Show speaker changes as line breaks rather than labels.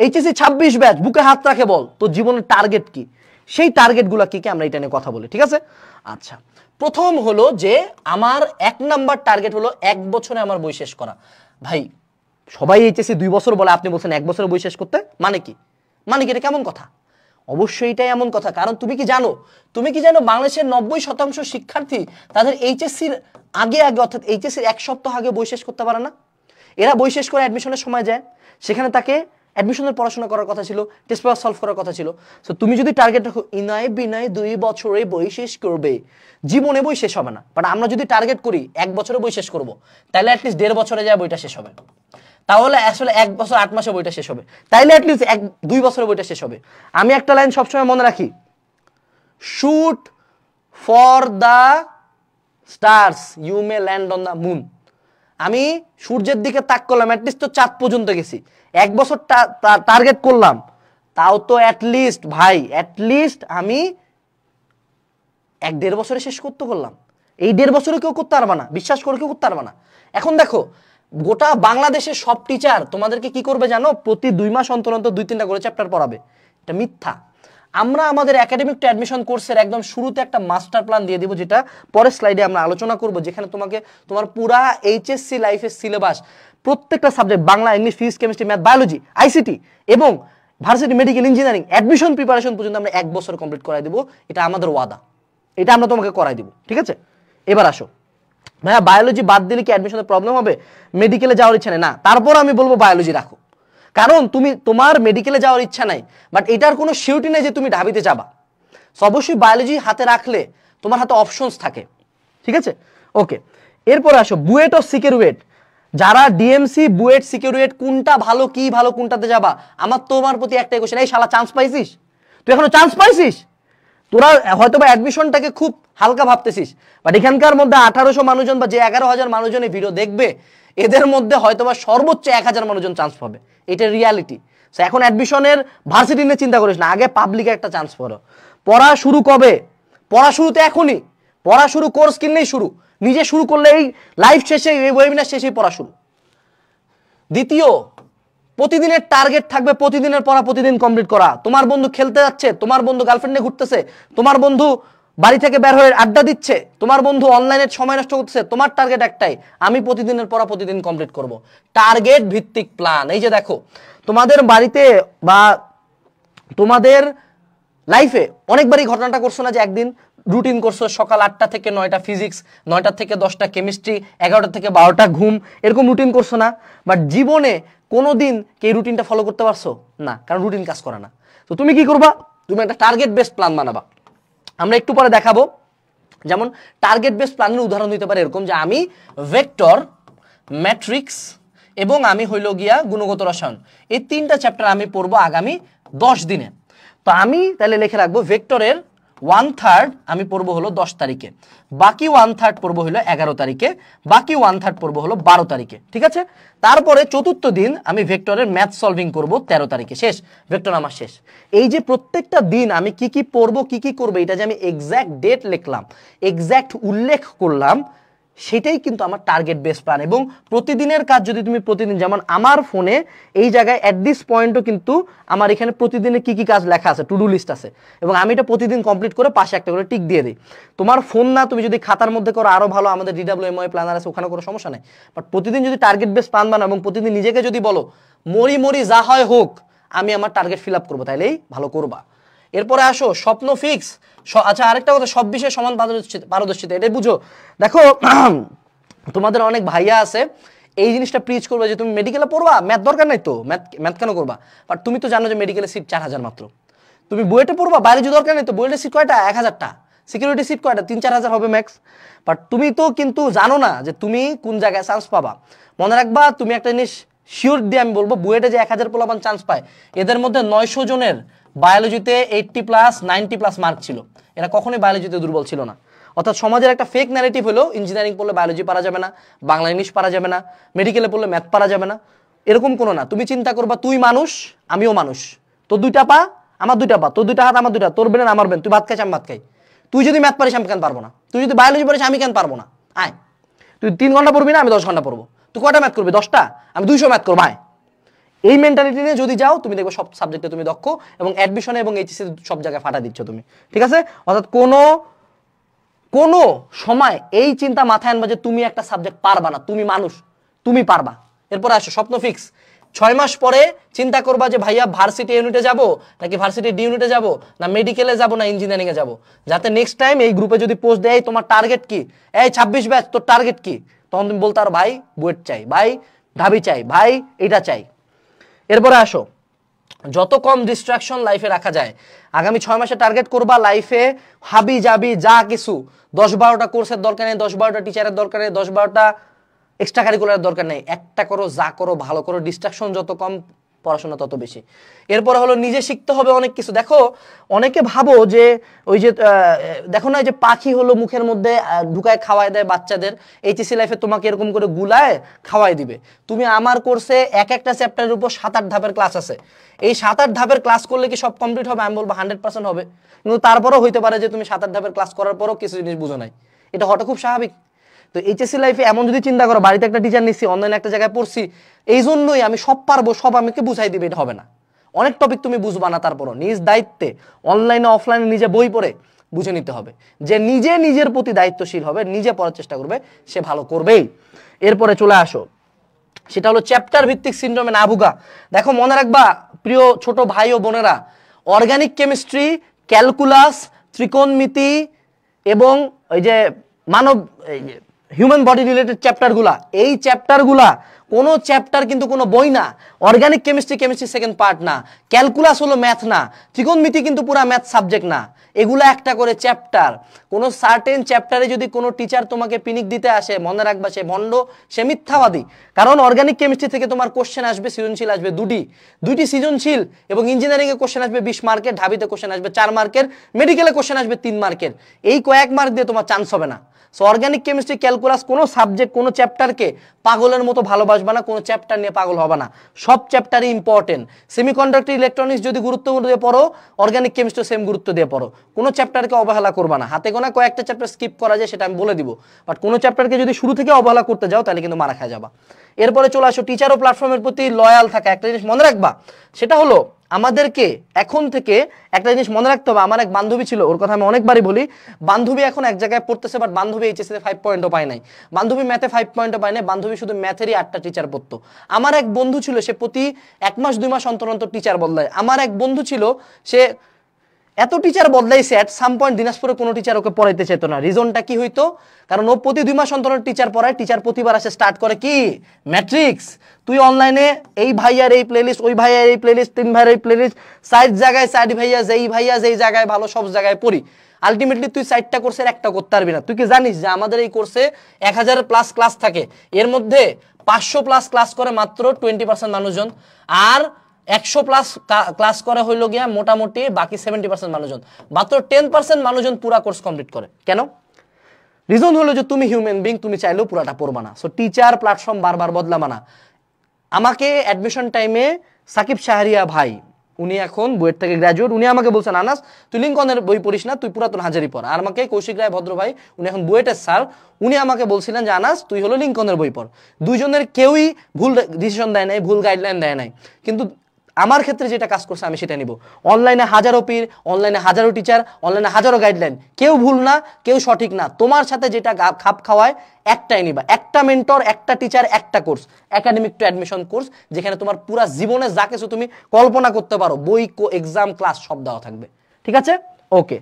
HSC 26 batch বুকে হাত রাখে বল তোর জীবনের টার্গেট কি, সেই টার্গেটগুলো কি কি আমরা এটা নিয়ে কথা বলি, ঠিক আছে? আচ্ছা, প্রথম হলো যে আমার 1 নাম্বার টার্গেট হলো 1 বছরে আমার বই শেষ করা। ভাই সবাই এইচএসসি 2 বছর বলে, আপনি বলছেন 1 বছরে বই শেষ করতে, মানে কি? মানে কি? এটা কেমন কথা? অবশ্যই এটাই এমন কথা। কারণ তুমি কি জানো বাংলাদেশের 90% শিক্ষার্থী তাদের এইচএসসির আগে অর্থাৎ এইচএসসির 1 সপ্তাহ আগে বই শেষ করতে পারে না। এরা বই শেষ করে অ্যাডমিশনের সময় যায়, সেখানে তাকে অ্যাডমিশনের পড়াশোনা করার কথা ছিল, টেস্ট পেপার সলভ করার কথা ছিল। সো তুমি যদি টার্গেট রাখো ইনায় বিনায় 2 বছরে বই শেষ করবে, জীবনে বই শেষ হবে না। বাট আমরা যদি টার্গেট করি 1 বছরে বই শেষ করব, তাহলে অ্যাটলিস্ট 1.5 বছরে যায় বইটা শেষ হবে। তাহলে আসলে 1 বছর 8 মাসে বইটা শেষ হবে, তাইলে অ্যাটলিস্ট 2 বছরে বইটা শেষ হবে। আমি একটা লাইন সবসময় মনে রাখি, shoot for the stars you may land on the moon. আমি সূর্যের দিকে তাক করলাম, অ্যাটলিস্ট তো চাঁদ পর্যন্ত গেছি। 1 বছর টার্গেট করলাম, তাও তো অ্যাটলিস্ট ভাই অ্যাটলিস্ট আমি 1-1.5 বছরে শেষ করতে করলাম। এই 1.5 বছরে কেউ করতে পারবে না, বিশ্বাস করে কেউ করতে পারবে না। এখন দেখো গোটা বাংলাদেশের সব টিচার তোমাদেরকে কি করবে জানো? প্রতি 2 মাস অন্তর অন্তর 2-3টা করে চ্যাপ্টার পড়াবে। এটা মিথ্যা। আমরা আমাদের একাডেমিক টু অ্যাডমিশন কোর্সের একদম শুরুতে একটা মাস্টার প্ল্যান দিয়ে দিব, যেটা পরের স্লাইডে আমরা আলোচনা করব, যেখানে তোমাকে তোমার পুরা এইচএসসি লাইফের সিলেবাস প্রত্যেকটা subject Bangla, English, physics, chemistry, math, biology, ICT এবং varsity medical engineering admission preparation পর্যন্ত আমরা 1 বছর কমপ্লিট করাই দেবো। এটা আমাদের ওয়াদা, এটা আমরা তোমাকে করাই দিব, ঠিক আছে? এবার আসো ভাইয়া, বায়োলজি বাদ দিলে কি অ্যাডমিশনের প্রবলেম হবে? মেডিকেলে যাওয়ার ইচ্ছা নেই না, তারপর আমি বলবো বায়োলজি রাখো। কারণ তোমার মেডিকেলে যাওয়ার ইচ্ছা নাই, বাট এটার কোনো সিউরিটি নেই যে তুমি ঢাবিতে যাবা। অবশ্যই বায়োলজি হাতে রাখলে তোমার হাতে অপশনস থাকে, ঠিক আছে? ওকে, এরপর আসো বুয়েট ও সিকিউরিয়েট। যারা ডিএমসি, বুয়েট, সিকিউরিয়েট কোনটা ভালো, কি ভালো, কোনটাতে যাবা? আমার তোমার প্রতি একটাই কোশ্চেন, এই শালা চান্স পাইছিস? তুই এখনো চান্স পাইছিস? তোরা হয়তো বা অ্যাডমিশনটাকে খুব হালকা ভাবতেছিস, বাট এখানকার মধ্যে 1800 মানুষজন বা যে 11,000 মানুষজন এই ভিডিও দেখবে, এদের মধ্যে হয়তো বা সর্বোচ্চ 1000 মানুষজন চান্স পাবে। এটা রিয়ালিটি। সো এখন অ্যাডমিশনের ভার্সিটি নিয়ে চিন্তা করিস না, আগে পাবলিকে একটা চান্স করো। পড়া শুরু কবে? পড়া শুরু তো এখনই। পড়া শুরু কোর্স কিনলেই শুরু, নিজে শুরু করলে এই লাইভ শেষে, এই ওয়েবিনার শেষেই পড়া শুরু। দ্বিতীয়, প্রতিদিনের টার্গেট থাকবে প্রতিদিনের পড়া প্রতিদিন কমপ্লিট করা। তোমার বন্ধু খেলতে যাচ্ছে, তোমার বন্ধু গার্লফ্রেন্ড নিয়ে ঘুরতেছে, তোমার বন্ধু বাড়ি থেকে বের হয়ে আড্ডা দিচ্ছে, তোমার বন্ধু অনলাইনে সময় নষ্ট করতেছে, তোমার টার্গেট একটাই, আমি প্রতিদিনের পড়া প্রতিদিন কমপ্লিট করব। টার্গেট ভিত্তিক প্ল্যান। এই যে দেখো তোমাদের বাড়িতে বা তোমাদের লাইফে অনেকবারই ঘটনাটা করছো না যে একদিন রুটিন করছো, সকাল 8টা থেকে 9টা ফিজিক্স, 9টা থেকে 10টা কেমিস্ট্রি, 11টা থেকে 12টা ঘুম, এরকম রুটিন করছো না? বাট জীবনে কোনোদিন কি রুটিনটা ফলো করতে পারছো না? কারণ রুটিন কাজ করে না। তো তুমি কি করবা? তুমি একটা টার্গেট বেসড প্ল্যান বানাবা। আমরা একটু পরে দেখাবো। যেমন টার্গেট বেসড প্ল্যানের উদাহরণ দিতে পারে এরকম যে আমি ভেক্টর, ম্যাট্রিক্স এবং আমি হইল গিয়া গুণগত রসায়ন, এই 3টা চ্যাপ্টার আমি পড়বো আগামী 10 দিনে। তো আমি তাহলে লিখে রাখবো ভেক্টরের 1/3 আমি পড়বো হলো 10 তারিখে, বাকি 1/3 পড়বো হলো 11 তারিখে, বাকি 1/3 পড়বো হলো 12 তারিখে, ঠিক আছে? তারপরে চতুর্থ দিন আমি ভেক্টরের ম্যাথ সলভিং করব 13 তারিখে, শেষ, ভেক্টর আমার শেষ। এই যে প্রত্যেকটা দিন আমি কি কি পড়বো, কি কি করবো, এটা যে আমি এক্স্যাক্ট ডেট লিখলাম, এক্স্যাক্ট উল্লেখ করলাম, সেটাই কিন্তু আমার টার্গেট বেস প্ল্যান। এবং প্রতিদিনের কাজ যদি তুমি প্রতিদিন, যেমন আমার ফোনে এই জায়গায় অ্যাট দিস পয়েন্টও কিন্তু আমার এখানে প্রতিদিনের কি কি কাজ লেখা আছে, টু ডু লিস্ট আছে, এবং আমি এটা প্রতিদিন কমপ্লিট করে পাশে একটা করে টিক দিয়ে দিই। তোমার ফোন না, তুমি যদি খাতার মধ্যে করো আরো ভালো, আমাদের DWMY প্ল্যানার আছে, ওখানে কোনো সমস্যা নেই। বাট প্রতিদিন যদি টার্গেট বেস প্ল্যান বানাও এবং প্রতিদিন নিজেকে যদি বলো মরি মরি যা হয় হোক আমি আমার টার্গেট ফিল আপ করবো, তাইলেই ভালো করবা। এরপরে আসো স্বপ্ন ফিক্স। আচ্ছা, আরেকটা কথা, সব বিষয়ে সমান পারদর্শিতা, এটাই বুঝো। দেখো তোমাদের অনেক ভাইয়া আছে এই জিনিসটা প্রিচ করবে যে তুমি মেডিকেলে পড়বা, ম্যাথ দরকার নাই তো, ম্যাথ কেন করবা? বাট তুমি তো জানো যে মেডিকেলের সিট 4000 মাত্র। তুমি বুয়েটে পড়বা, বায়োলজি দরকার নেই তো, বুয়েটের সিট কয়টা? 1000টা। সিকিউরিটি সিট কয়টা? 3-4000 হবে ম্যাক্স। বাট তুমি তো কিন্তু জানো না যে তুমি কোন জায়গায় চান্স পাবা। মনে রাখবা, তুমি একটা জিনিস শিওর দিয়ে আমি বলবো, বুয়েটে যে 1000 পোলাপান চান্স পায়, এদের মধ্যে 900 জনের বায়োলজিতে 80+, 90+ মার্ক ছিল। এরা কখনোই বায়োলজিতে দুর্বল ছিল না। অর্থাৎ সমাজের একটা ফেক ন্যারেটিভ হলো ইঞ্জিনিয়ারিং পড়লে বায়োলজি পারা যাবে না, বাংলা ইংলিশ পারা যাবে না, মেডিকেলে পড়লে ম্যাথ পারা যাবে না, এরকম কোনো না। তুমি চিন্তা করবা, তুই মানুষ, আমিও মানুষ, তোর 2টা পা আমার 2টা পা, তোর 2টা হাত আমার 2টা, তোর ব্রেন আমার ব্রেন, তুই ভাত খাইছ আমি ভাত খাই। তুই যদি ম্যাথ পারিস আমি কেন পারবো না? তুই যদি বায়োলজি পারিস আমি কেন পারবো না? আয়, তুই 3 ঘন্টা পড়বি না, আমি 10 ঘন্টা পড়বো। তুই কয়টা ম্যাথ করবি? 10টা, আমি 200 ম্যাথ করবো। আয়, এই মেন্টালিটি নিয়ে যদি যাও তুমি দেখবে সব সাবজেক্টে তুমি দক্ষ এবং অ্যাডমিশনে এবং এইচএসসি সব জায়গায় ফাটা দিচ্ছ তুমি, ঠিক আছে? অর্থাৎ কোনো সময় এই চিন্তা মাথায় আনবা যে তুমি একটা সাবজেক্ট পারবা না, তুমি মানুষ, তুমি পারবা। এরপরে আসো স্বপ্ন ফিক্স। 6 মাস পরে চিন্তা করবা যে ভাইয়া ভার্সিটি ইউনিটে যাব নাকি ভার্সিটি ডি ইউনিটে যাব না মেডিকেলে যাব না ইঞ্জিনিয়ারিং এ যাব, যাতে নেক্সট টাইম এই গ্রুপে যদি পোস্ট দেয় তোমার টার্গেট কি, এই 26 ব্যাচ তোর টার্গেট কি, তখন তুমি বলতে পারো ভাই বুয়েট চাই, ভাই ঢাবি চাই, ভাই এটা চাই। এরপরে আসো যত কম ডিস্ট্রাকশন লাইফে রাখা যায়। আগামী 6 মাসে টার্গেট করবা লাইফে হাবি জাবি যা কিছু 10-12টা কোর্সের দরকার নেই, 10-12টা টিচারের দরকার নেই, 10-12টা এক্সট্রা কারিকুলারের দরকার নেই, একটা করো, যা করো ভালো করো, ডিস্ট্রাকশন যত কম পড়াশোনা তত বেশি। এরপরে হলো নিজে শিখতে হবে অনেক কিছু। দেখো অনেকে ভাবো যে ওই যে দেখো না যে পাখি হলো মুখের মধ্যে ঢুকায় খাওয়াই দেয় বাচ্চাদের, এইচএসসি লাইফে তোমাকে এরকম করে গুলায় খাওয়াই দিবে। তুমি আমার কোর্সে একটা চ্যাপ্টারের উপর 7-8 ধাপের ক্লাস আছে, এই 7-8 ধাপের ক্লাস করলে কি সব কমপ্লিট হবে? আমি বলবো 100% হবে, কিন্তু তারপরেও হইতে পারে যে তুমি 7-8 ধাপের ক্লাস করার পরও কিছু জিনিস বুঝো নাই, এটা হওয়াটা খুব স্বাভাবিক। তো এইচএসসি লাইফে এমন যদি চিন্তা করো বাড়িতে একটা টিচার নিচ্ছি, অনলাইনে একটা জায়গায় পড়ছি, এই জন্যই আমি সব পারবো, সব আমাকে বুঝাই দিবে, এটা হবে না। অনেক টপিক তুমি বুঝবা না, তারপরও নিজ দায়িত্বে অনলাইনে অফলাইনে নিজে বই পড়ে বুঝে নিতে হবে। যে নিজে নিজের প্রতি দায়িত্বশীল হবে, নিজে পড়ার চেষ্টা করবে, সে ভালো করবেই। এরপরে চলে আসো, সেটা হলো চ্যাপ্টার ভিত্তিক সিনড্রোমে না ভুগা। দেখো মনে রাখবা প্রিয় ছোট ভাই ও বোনেরা, অর্গানিক কেমিস্ট্রি, ক্যালকুলাস, ত্রিকোণমিতি এবং ওই যে মানব হিউম্যান বডি রিলেটেড চ্যাপ্টারগুলা, এই চ্যাপ্টারগুলা কোনো চ্যাপ্টার কিন্তু কোনো বই না। অর্গানিক কেমিস্ট্রি সেকেন্ড পার্ট না, ক্যালকুলাস হলো ম্যাথ না, ত্রিকোণমিতি কিন্তু পুরা ম্যাথ সাবজেক্ট না, এগুলো একটা করে চ্যাপ্টার। কোনো সার্টেন চ্যাপ্টারে যদি কোনো টিচার তোমাকে পিনিক দিতে আসে, মনে রাখবা সে ভণ্ড, সে মিথ্যাবাদী। কারণ অর্গানিক কেমিস্ট্রি থেকে তোমার কোশ্চেন আসবে, সৃজনশীল আসবে দুইটি সৃজনশীল, এবং ইঞ্জিনিয়ারিং এ কোশ্চেন আসবে 20 মার্কের, ঢাবিতে কোশ্চেন আসবে 4 মার্কের, মেডিকেলে কোশ্চেন আসবে 3 মার্কের। এই কয়েক মার্ক দিয়ে তোমার চান্স হবে না। সো অর্গানিক কেমিস্ট্রি, ক্যালকুলাস কোনো সাবজেক্ট, কোনো চ্যাপ্টারকে পাগলের মতো ভালোবাসবা না, কোনো চ্যাপ্টার নিয়ে পাগল হবে না, সব চ্যাপ্টারই ইম্পর্টেন্ট। সেমিকন্ডাক্টর, ইলেকট্রনিক্স যদি গুরুত্ব দিয়ে পড়ো, অর্গানিক কেমিস্ট্রি সেম গুরুত্ব দিয়ে পড়ো, কোনো চ্যাপ্টারকে অবহেলা করবা না। হাতে গোনা কয়েকটা চ্যাপ্টার স্কিপ করা যায় সেটা আমি বলে দিব, বাট কোনো চ্যাপ্টারকে যদি শুরু থেকে অবহেলা করতে যাও তাহলে কিন্তু মারা খাওয়া যাবা। এরপরে চলে আসো টিচার ও প্ল্যাটফর্মের প্রতি লয়াল থাকা। একটা জিনিস মনে রাখবা, সেটা হলো আমাদেরকে এখন থেকে একটা জিনিস মনে রাখতে হবে। আমার এক বান্ধবী ছিল, ওর কথা আমি অনেকবারই বলি, বান্ধবী এখন এক জায়গায় পড়তেছে, বাট বান্ধবী এইচএসসি তে 5 পয়েন্টও পায় নাই, বান্ধবী ম্যাথে 5 পয়েন্টও পায় নাই, বান্ধবী শুধু ম্যাথেরই 8টা টিচার পড়তো। আমার এক বন্ধু ছিল, সে প্রতি 1 মাস 2 মাস অন্তর অন্তর টিচার বদলায়। আমার এক বন্ধু ছিল, সে এত টিচার বদলাইছে, এট সাম পয়েন্ট দিনাজপুরে কোনো টিচার ওকে পড়াইতে চেত না। রিজনটা কি হইতো? কারণ ও প্রতি 2 মাস অন্তর টিচার পড়ায়, টিচার প্রতিবার আসে স্টার্ট করে কি ম্যাট্রিক্স। তুই অনলাইনে এই ভাইয়ার এই প্লেলিস্ট, ওই ভাইয়ার এই প্লেলিস্ট, 3 ভাইয়ের এই প্লেলিস্ট, 60 জায়গায় 60 ভাইয়া যেই জায়গায় ভালো সব জায়গায় পড়ি। আলটিমেটলি তুই 60টা কোর্সের একটা করতে পারবি না। তুই কি জানিস যে আমাদের এই কোর্সে 1000+ ক্লাস থাকে, এর মধ্যে 500+ ক্লাস করে মাত্র 20% মানুষজন, আর 100+ ক্লাস করে হইল গিয়া মোটামুটি বাকি 70% মানুষজন। মাত্র 10% মানুষজন পুরা কোর্স কমপ্লিট করে। কেন? রিজন হলো যে তুমি হিউম্যান বিং, তুমি চাইলেও পুরাটা পড়বা না। সো টিচার প্ল্যাটফর্ম বারবার বদলাবা না। আমাকে অ্যাডমিশন টাইমে সাকিব শাহরিয়া ভাই, উনি এখন বুয়েট থেকে গ্র্যাজুয়েট, উনি আমাকে বলছেন আনাস তুই লিঙ্কনের বই পড়িস না, তুই পুরাতন হাজারি পড়। আর আমাকে কৌশিক রায় ভদ্র ভাই, উনি এখন বুয়েটের স্যার, উনি আমাকে বলছিলেন যে আনাস তুই হলো লিঙ্কনের বই পড়। দুইজনের কেউই ভুল ডিসিশন দেয় নাই, ভুল গাইডলাইন দেয় নাই, কিন্তু আমার ক্ষেত্রে যেটা কাজ করছে আমি সেটা নিব। অনলাইনে হাজারো পীর, অনলাইনে হাজারো টিচার, অনলাইনে হাজারো গাইডলাইন, কেউ ভুল না, কেউ সঠিক না। তোমার সাথে যেটা খাপ খাওয়ায় একটাই নিবা, একটা মেন্টর, একটা টিচার, একটা course, academic two admission course, যেখানে তোমার পুরো জীবনে যা কিছু তুমি কল্পনা করতে পারো, বই, এক্সাম, ক্লাস সব দেওয়া থাকবে। ঠিক আছে? ওকে।